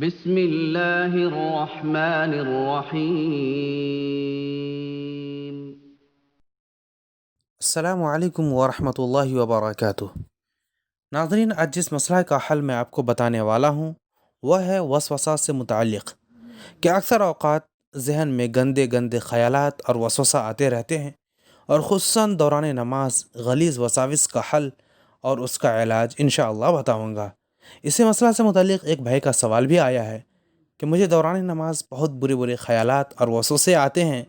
بسم اللہ الرحمن الرحیم۔ السلام علیکم ورحمۃ اللہ وبرکاتہ۔ ناظرین، آج جس مسئلہ کا حل میں آپ کو بتانے والا ہوں وہ ہے وسوسہ سے متعلق کہ اکثر اوقات ذہن میں گندے گندے خیالات اور وسوسہ آتے رہتے ہیں، اور خصوصاً دوران نماز غلیظ وساوس کا حل اور اس کا علاج انشاءاللہ بتاؤں گا۔ اسی مسئلہ سے متعلق ایک بھائی کا سوال بھی آیا ہے کہ مجھے دوران نماز بہت برے برے خیالات اور وسوسے آتے ہیں،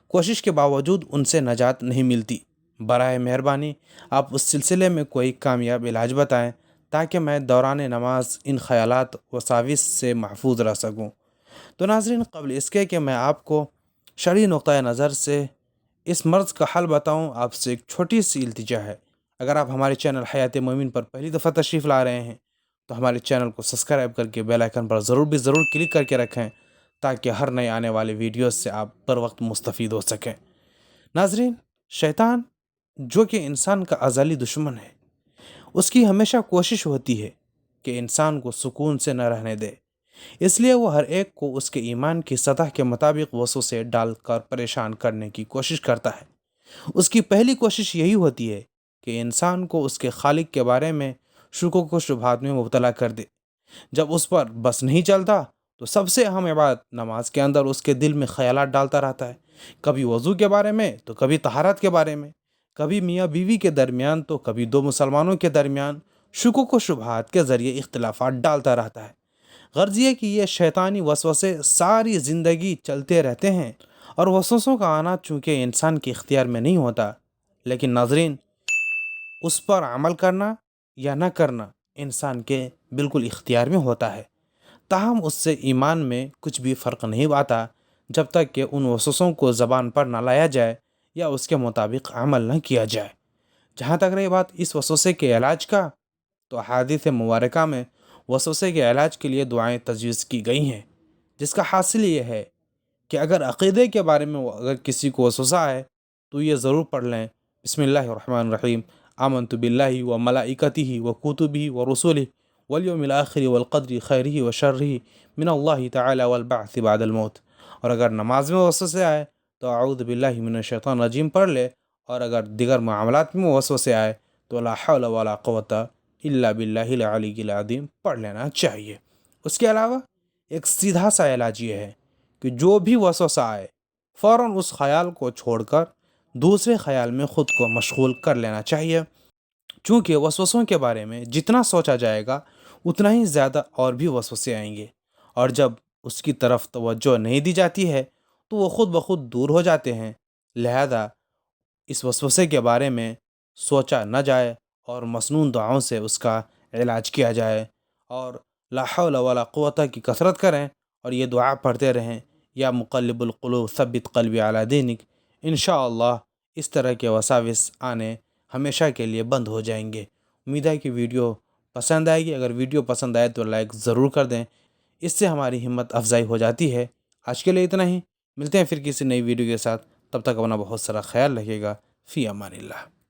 کوشش کے باوجود ان سے نجات نہیں ملتی۔ برائے مہربانی آپ اس سلسلے میں کوئی کامیاب علاج بتائیں تاکہ میں دوران نماز ان خیالات وساوس سے محفوظ رہ سکوں۔ تو ناظرین، قبل اس کے کہ میں آپ کو شرعی نقطۂ نظر سے اس مرض کا حل بتاؤں، آپ سے ایک چھوٹی سی التجا ہے۔ اگر آپ ہمارے چینل حیات مومن پر پہلی دفعہ تشریف لا رہے ہیں تو ہمارے چینل کو سبسکرائب کر کے بیل آئیکن پر ضرور کلک کر کے رکھیں تاکہ ہر نئے آنے والے ویڈیوز سے آپ پر وقت مستفید ہو سکیں۔ ناظرین، شیطان جو کہ انسان کا ازلی دشمن ہے، اس کی ہمیشہ کوشش ہوتی ہے کہ انسان کو سکون سے نہ رہنے دے، اس لیے وہ ہر ایک کو اس کے ایمان کی سطح کے مطابق وسوسے ڈال کر پریشان کرنے کی کوشش کرتا ہے۔ اس کی پہلی کوشش یہی ہوتی ہے کہ انسان کو اس کے خالق کے بارے میں شکوک و شبہات میں مبتلا کر دے۔ جب اس پر بس نہیں چلتا تو سب سے اہم عبادت نماز کے اندر اس کے دل میں خیالات ڈالتا رہتا ہے، کبھی وضو کے بارے میں تو کبھی طہارت کے بارے میں، کبھی میاں بیوی کے درمیان تو کبھی دو مسلمانوں کے درمیان شکوک و شبہات کے ذریعے اختلافات ڈالتا رہتا ہے۔ غرض یہ کہ یہ شیطانی وسوسے ساری زندگی چلتے رہتے ہیں، اور وسوسوں کا آنا چونکہ انسان کے اختیار میں نہیں ہوتا، لیکن ناظرین اس پر عمل کرنا یا نہ کرنا انسان کے بالکل اختیار میں ہوتا ہے۔ تاہم اس سے ایمان میں کچھ بھی فرق نہیں آتا جب تک کہ ان وسوسوں کو زبان پر نہ لایا جائے یا اس کے مطابق عمل نہ کیا جائے۔ جہاں تک رہی بات اس وسوسے کے علاج کا، تو احادیث مبارکہ میں وسوسے کے علاج کے لیے دعائیں تجویز کی گئی ہیں، جس کا حاصل یہ ہے کہ اگر عقیدے کے بارے میں اگر کسی کو وسوسہ آئے تو یہ ضرور پڑھ لیں، بسم اللہ الرحمن الرحیم، آمنت باللہ و ملائکتہ و کتبہ و رسلہ والیوم الآخر والقدر خیرہ و شرہ من اللہ تعالی والبعث بعد الموت۔ اور اگر نماز میں وسوسے آئے تو اعوذ باللہ من الشیطان الرجیم پڑھ لے، اور اگر دیگر معاملات میں وسوسے آئے تو لا حول ولا قوت الا باللہ العلی العظیم پڑھ لینا چاہیے۔ اس کے علاوہ ایک سیدھا سا علاج یہ ہے کہ جو بھی وسوسہ آئے فوراً اس خیال کو چھوڑ کر دوسرے خیال میں خود کو مشغول کر لینا چاہیے، چونکہ وسوسوں کے بارے میں جتنا سوچا جائے گا اتنا ہی زیادہ اور بھی وسوسے آئیں گے، اور جب اس کی طرف توجہ نہیں دی جاتی ہے تو وہ خود بخود دور ہو جاتے ہیں۔ لہذا اس وسوسے کے بارے میں سوچا نہ جائے اور مسنون دعاؤں سے اس کا علاج کیا جائے، اور لا حول ولا قوت کی کثرت کریں اور یہ دعا پڑھتے رہیں، یا مقلب القلوب ثبت قلبی علی دینک۔ انشاءاللہ اس طرح کے وساوس آنے ہمیشہ کے لیے بند ہو جائیں گے۔ امید ہے کہ ویڈیو پسند آئے گی۔ اگر ویڈیو پسند آئے تو لائک ضرور کر دیں، اس سے ہماری ہمت افزائی ہو جاتی ہے۔ آج کے لیے اتنا ہی، ملتے ہیں پھر کسی نئی ویڈیو کے ساتھ، تب تک اپنا بہت سارا خیال رکھیے گا۔ فی امان اللہ۔